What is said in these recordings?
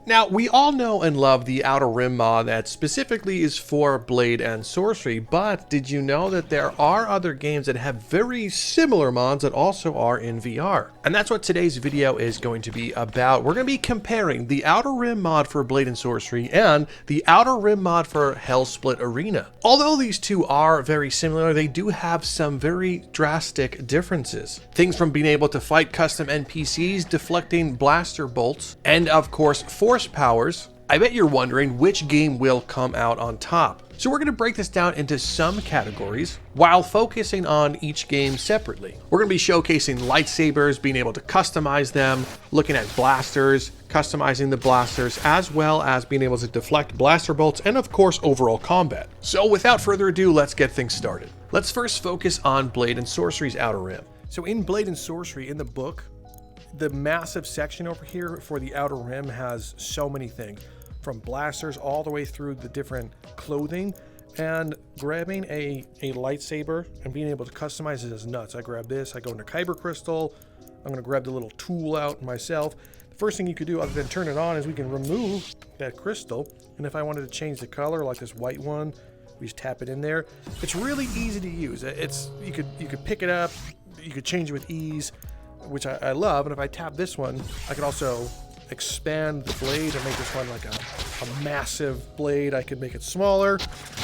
Now, we all know and love the Outer Rim mod that specifically is for Blade and Sorcery, but did you know that there are other games that have very similar mods that also are in VR? And that's what today's video is going to be about. We're going to be comparing the Outer Rim mod for Blade and Sorcery and the Outer Rim mod for Hellsplit Arena. Although these two are very similar, they do have some very drastic differences. Things from being able to fight custom NPCs, deflecting blaster bolts, and of course, force powers. I bet you're wondering which game will come out on top. So we're going to break this down into some categories while focusing on each game separately. We're going to be showcasing lightsabers, being able to customize them, looking at blasters, customizing the blasters, as well as being able to deflect blaster bolts, and of course overall combat. So without further ado, let's get things started. Let's first focus on Blade and Sorcery's Outer Rim. So in Blade and Sorcery, in the book, the massive section over here for the Outer Rim has so many things, from blasters all the way through the different clothing, and grabbing a lightsaber and being able to customize it is nuts. I grab this, I go into Kyber Crystal, I'm gonna grab the little tool out myself. The first thing you could do other than turn it on is we can remove that crystal, and if I wanted to change the color, like this white one, we just tap it in there. It's really easy to use. You could pick it up, you could change it with ease, which I love. And if I tap this one, I can also expand the blade and make this one like a massive blade. I could make it smaller,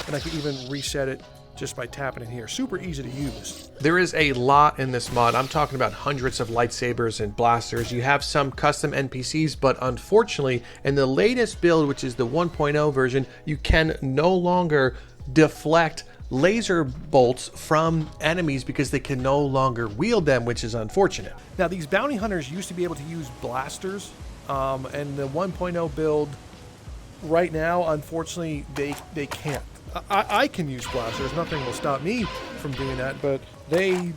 and I could even reset it just by tapping it here. Super easy to use. There is a lot in this mod. I'm talking about hundreds of lightsabers and blasters. You have some custom NPCs, but unfortunately, in the latest build, which is the 1.0 version, you can no longer deflect laser bolts from enemies because they can no longer wield them, which is unfortunate. Now, these bounty hunters used to be able to use blasters, and the 1.0 build right now, unfortunately, they can't. I can use blasters, nothing will stop me from doing that, but they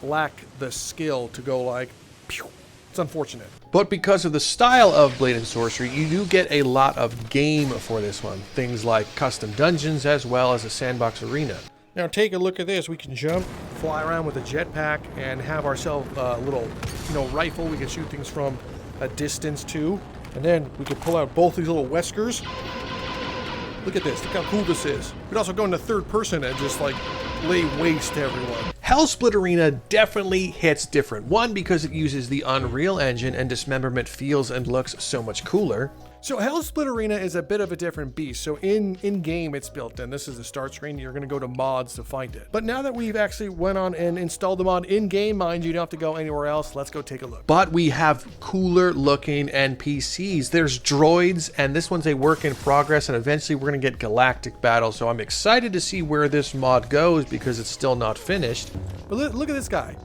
lack the skill to go like, pew. It's unfortunate. But because of the style of Blade and Sorcery, you do get a lot of game for this one. Things like custom dungeons as well as a sandbox arena. Now take a look at this. We can jump, fly around with a jetpack, and have ourselves a little, rifle. We can shoot things from a distance too. And then we can pull out both these little whiskers. Look at this. Look how cool this is. We could also go into third person and just like lay waste to everyone. Hellsplit Arena definitely hits different. One, because it uses the Unreal Engine and dismemberment feels and looks so much cooler. So Hellsplit Arena is a bit of a different beast. So in-game it's built in. This is the start screen. You're going to go to mods to find it. But now that we've actually went on and installed the mod in-game, mind you, don't have to go anywhere else. Let's go take a look. But we have cooler looking NPCs. There's droids, and this one's a work in progress, and eventually we're going to get galactic battles. So I'm excited to see where this mod goes because it's still not finished. But look at this guy.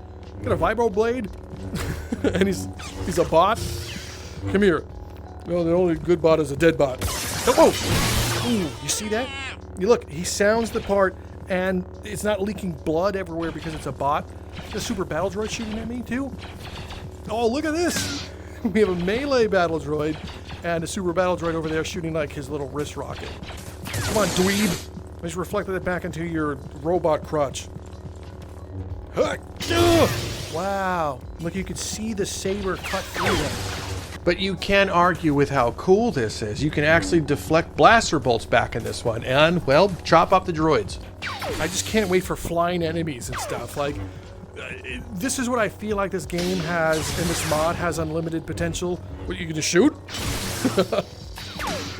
Got a vibro blade, and he's a bot. Come here. No, the only good bot is a dead bot. Oh! Ooh, you see that? You look, he sounds the part, and it's not leaking blood everywhere because it's a bot. The super battle droid shooting at me, too. Oh, look at this! We have a melee battle droid, and a super battle droid over there shooting like his little wrist rocket. Come on, dweeb! I just reflected it back into your robot crotch. Wow. Look, you could see the saber cut through them. But you can argue with how cool this is. You can actually deflect blaster bolts back in this one and, well, chop up the droids. I just can't wait for flying enemies and stuff. Like, this is what I feel like this game has, and this mod has unlimited potential. What, you can just shoot?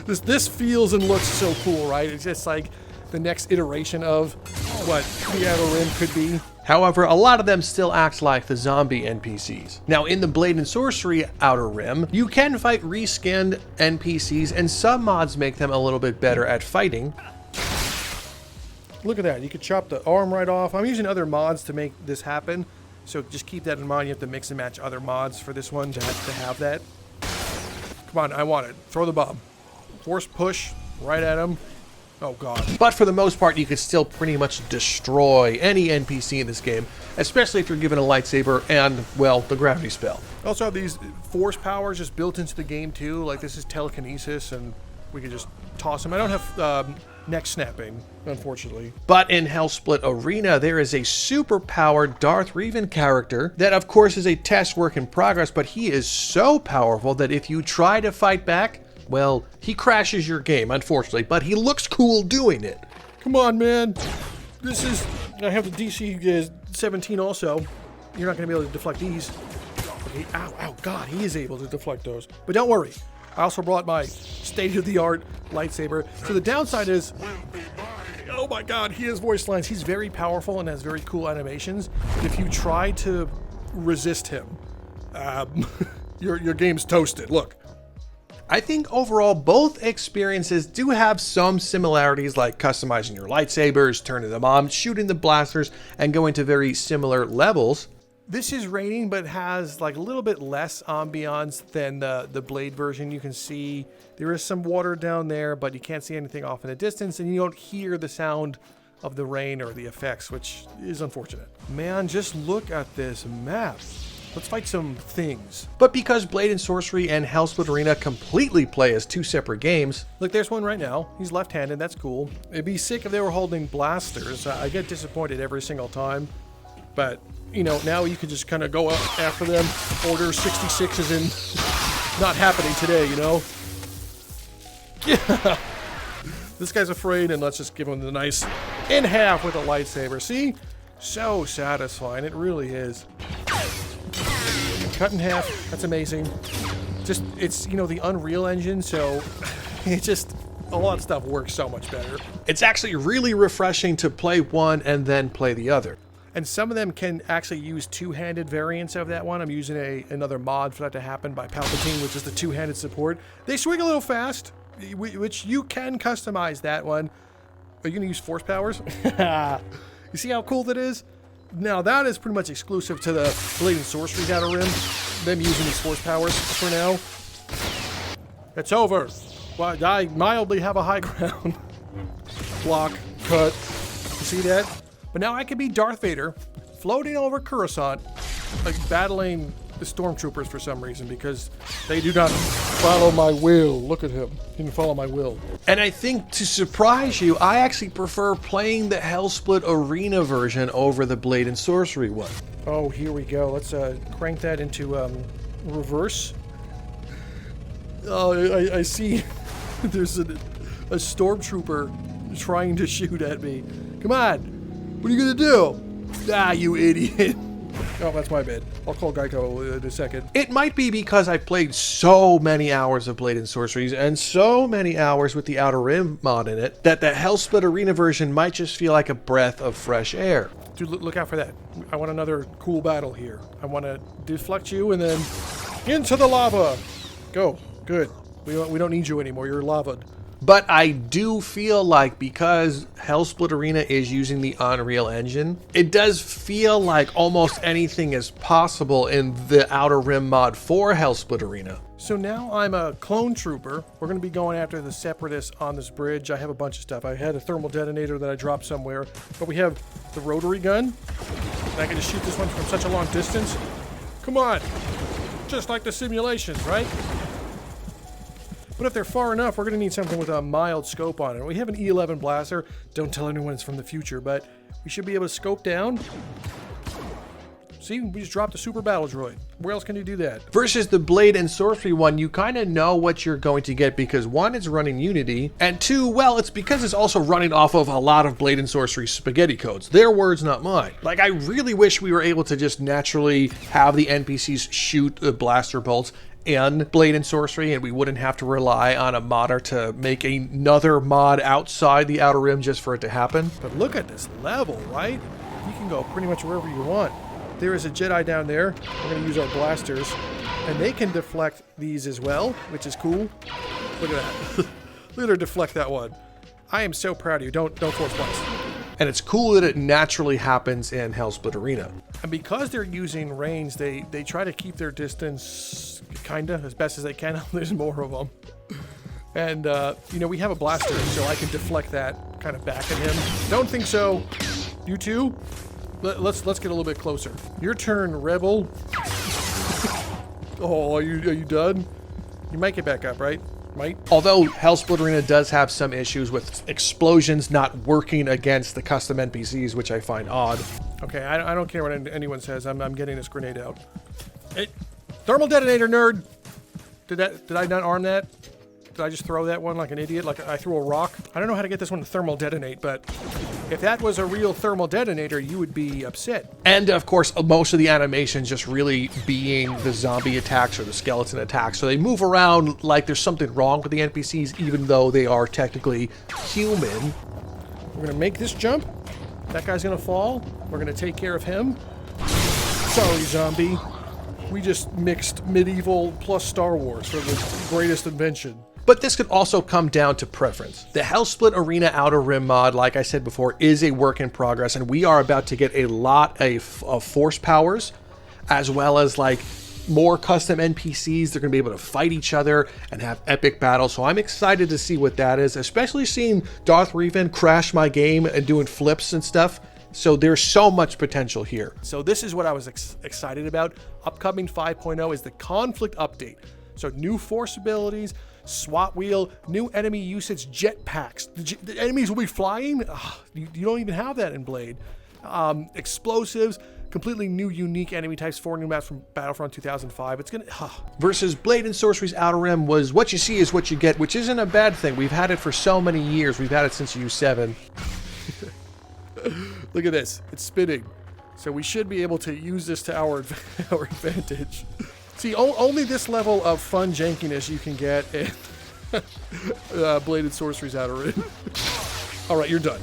This feels and looks so cool, right? It's just like the next iteration of what the Outer Rim could be. However, a lot of them still act like the zombie NPCs. Now, in the Blade and Sorcery Outer Rim, you can fight reskinned NPCs, and some mods make them a little bit better at fighting. Look at that. You could chop the arm right off. I'm using other mods to make this happen, so just keep that in mind. You have to mix and match other mods for this one to have that. Come on, I want it. Throw the bomb. Force push right at him. Oh god. But for the most part, you could still pretty much destroy any NPC in this game, especially if you're given a lightsaber and, well, the gravity spell. Also have these force powers just built into the game too, like this is telekinesis, and we could just toss him. I don't have neck snapping, unfortunately. But in Hellsplit Arena, there is a super-powered Darth Revan character that, of course, is a test work in progress, but he is so powerful that if you try to fight back, well, he crashes your game, unfortunately, but he looks cool doing it. Come on, man. I have the DC 17 also. You're not going to be able to deflect these. Okay, ow, God, he is able to deflect those. But don't worry. I also brought my state-of-the-art lightsaber. So the downside is, oh my God, he has voice lines. He's very powerful and has very cool animations. But if you try to resist him, your game's toasted. Look. I think overall both experiences do have some similarities, like customizing your lightsabers, turning them on, shooting the blasters, and going to very similar levels. This is raining, but has like a little bit less ambiance than the Blade version. You can see there is some water down there, but you can't see anything off in the distance, and you don't hear the sound of the rain or the effects, which is unfortunate. Man, just look at this map. Let's fight some things. But because Blade and Sorcery and Hellsplit Arena completely play as two separate games... Look, there's one right now. He's left-handed, that's cool. It'd be sick if they were holding blasters. I get disappointed every single time. But, you know, now you can just kind of go up after them. Order 66 is in... not happening today, you know? Yeah! This guy's afraid, and let's just give him the nice in half with a lightsaber. See? So satisfying. It really is. Cut in half. That's amazing. Just, it's, you know, the Unreal Engine, so it just, a lot of stuff works so much better. It's actually really refreshing to play one and then play the other. And some of them can actually use two-handed variants of that one. I'm using another mod for that to happen by Palpatine, which is the two-handed support. They swing a little fast, which you can customize that one. Are you going to use force powers? You see how cool that is? Now, that is pretty much exclusive to the Blade and Sorcery Outer Rim, them using these force powers for now. It's over. Well, I mildly have a high ground. Block, cut. You see that? But now I can be Darth Vader, floating over Coruscant, like battling the stormtroopers for some reason, because they do not follow my will. Look at him. He didn't follow my will. And I think, to surprise you, I actually prefer playing the Hellsplit Arena version over the Blade and Sorcery one. Oh, here we go. Let's crank that into reverse. Oh, I see. There's a stormtrooper trying to shoot at me. Come on. What are you going to do? Ah, you idiot. Oh, that's my bad. I'll call Geico in a second. It might be because I played so many hours of Blade and Sorceries and so many hours with the Outer Rim mod in it that the Hellsplit Arena version might just feel like a breath of fresh air. Dude, look out for that. I want another cool battle here. I want to deflect you and then into the lava. Go. Good. We don't need you anymore. You're lava'd. But I do feel like because Hellsplit Arena is using the Unreal Engine, it does feel like almost anything is possible in the Outer Rim mod for Hellsplit Arena. So now I'm a clone trooper. We're going to be going after the Separatists on this bridge. I have a bunch of stuff. I had a thermal detonator that I dropped somewhere. But we have the rotary gun. And I can just shoot this one from such a long distance. Come on. Just like the simulations, right? But if they're far enough, we're going to need something with a mild scope on it. We have an E11 blaster. Don't tell anyone it's from the future, but we should be able to scope down. See, we just dropped a super battle droid. Where else can you do that? Versus the Blade and Sorcery one, you kind of know what you're going to get because one, it's running Unity, and two, well, it's because it's also running off of a lot of Blade and Sorcery spaghetti codes. Their words, not mine. Like, I really wish we were able to just naturally have the NPCs shoot the blaster bolts in Blade and Sorcery, and we wouldn't have to rely on a modder to make another mod outside the Outer Rim just for it to happen. But look at this level, right? You can go pretty much wherever you want. There is a Jedi down there. We're going to use our blasters, and they can deflect these as well, which is cool. Look at that. Look at her deflect that one. I am so proud of you. Don't force blast. And it's cool that it naturally happens in Hellsplit Arena. And because they're using range, they try to keep their distance kinda as best as they can. There's more of them. And, you know, we have a blaster, so I can deflect that kind of back at him. Don't think so. You too? Let's get a little bit closer. Your turn, Rebel. Oh, are you done? You might get back up, right? Might. Although Hellsplit Arena does have some issues with explosions not working against the custom NPCs, which I find odd. Okay, I don't care what anyone says. I'm getting this grenade out. Hey, thermal detonator, nerd! Did I not arm that? Did I just throw that one like an idiot? Like I threw a rock? I don't know how to get this one to thermal detonate, but if that was a real thermal detonator, you would be upset. And of course, most of the animations just really being the zombie attacks or the skeleton attacks. So they move around like there's something wrong with the NPCs, even though they are technically human. We're gonna make this jump. That guy's gonna fall. We're gonna take care of him. Sorry, zombie. We just mixed medieval plus Star Wars for the greatest invention. But this could also come down to preference. The Hellsplit Arena Outer Rim mod, like I said before, is a work in progress, and we are about to get a lot of force powers, as well as like more custom NPCs. They're going to be able to fight each other and have epic battles, so I'm excited to see what that is, especially seeing Darth Revan crash my game and doing flips and stuff. So there's so much potential here. So this is what I was excited about. Upcoming 5.0 is the conflict update. So new force abilities, SWAT wheel, new enemy usage, jetpacks. The enemies will be flying? Ugh, you don't even have that in Blade. Explosives, completely new unique enemy types, 4 new maps from Battlefront 2005. It's gonna... Versus Blade and Sorcery's Outer Rim was what you see is what you get, which isn't a bad thing. We've had it for so many years. We've had it since U7. Look at this. It's spinning. So we should be able to use this to our advantage. See, only this level of fun jankiness you can get in Blade and Sorcery's Outer Rim. All right, you're done.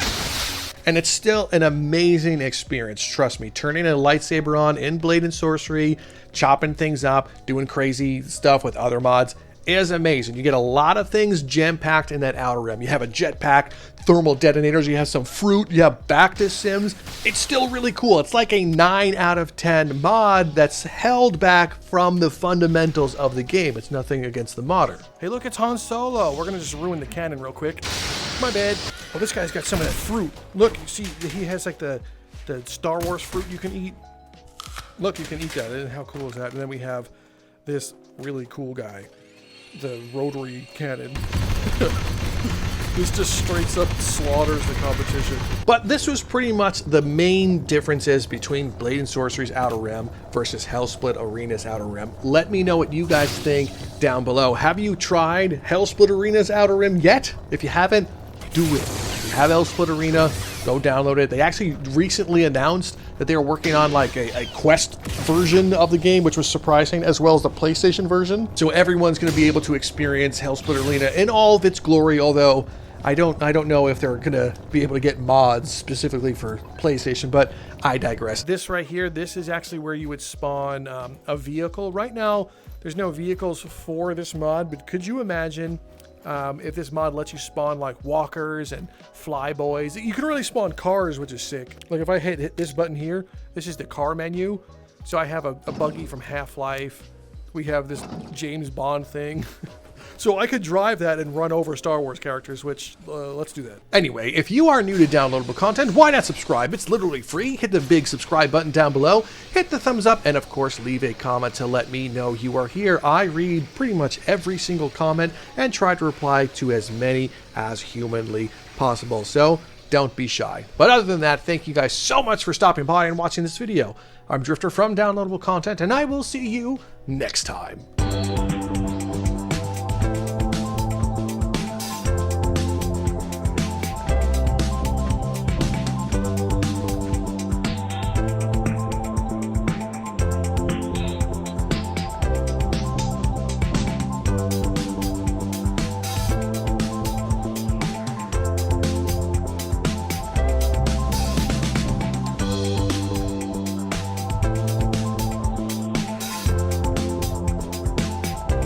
And it's still an amazing experience, trust me. Turning a lightsaber on in Blade and Sorcery, chopping things up, doing crazy stuff with other mods is amazing. You get a lot of things jam-packed in that Outer Rim. You have a jetpack, thermal detonators, you have some fruit, you have back-to sims. It's still really cool. It's like a 9 out of 10 mod that's held back from the fundamentals of the game. It's nothing against the modder. Hey, look, it's Han Solo. We're gonna just ruin the canon real quick. My bad. Oh, this guy's got some of that fruit. Look, you see, he has like the Star Wars fruit you can eat. Look, you can eat that. And how cool is that? And then we have this really cool guy, the rotary cannon. This just straight up slaughters the competition. But this was pretty much the main differences between Blade and Sorcery's Outer Rim versus Hellsplit Arena's Outer Rim. Let me know what you guys think down below. Have you tried Hellsplit Arena's Outer Rim yet? If you haven't, do it. If you have Hellsplit Arena, go download it. They actually recently announced that they were working on like a Quest version of the game, which was surprising, as well as the PlayStation version. So everyone's going to be able to experience Hellsplit Arena in all of its glory, although I don't know if they're going to be able to get mods specifically for PlayStation, but I digress. This right here, this is actually where you would spawn a vehicle. Right now, there's no vehicles for this mod, but could you imagine if this mod lets you spawn like walkers and flyboys? You can really spawn cars, which is sick. Like if I hit this button here, this is the car menu. So I have a buggy from Half-Life. We have this James Bond thing. So I could drive that and run over Star Wars characters, which, let's do that. Anyway, if you are new to downloadable content, why not subscribe? It's literally free. Hit the big subscribe button down below, hit the thumbs up, and of course, leave a comment to let me know you are here. I read pretty much every single comment and try to reply to as many as humanly possible, so don't be shy. But other than that, thank you guys so much for stopping by and watching this video. I'm Drifter from Downloadable Content, and I will see you next time.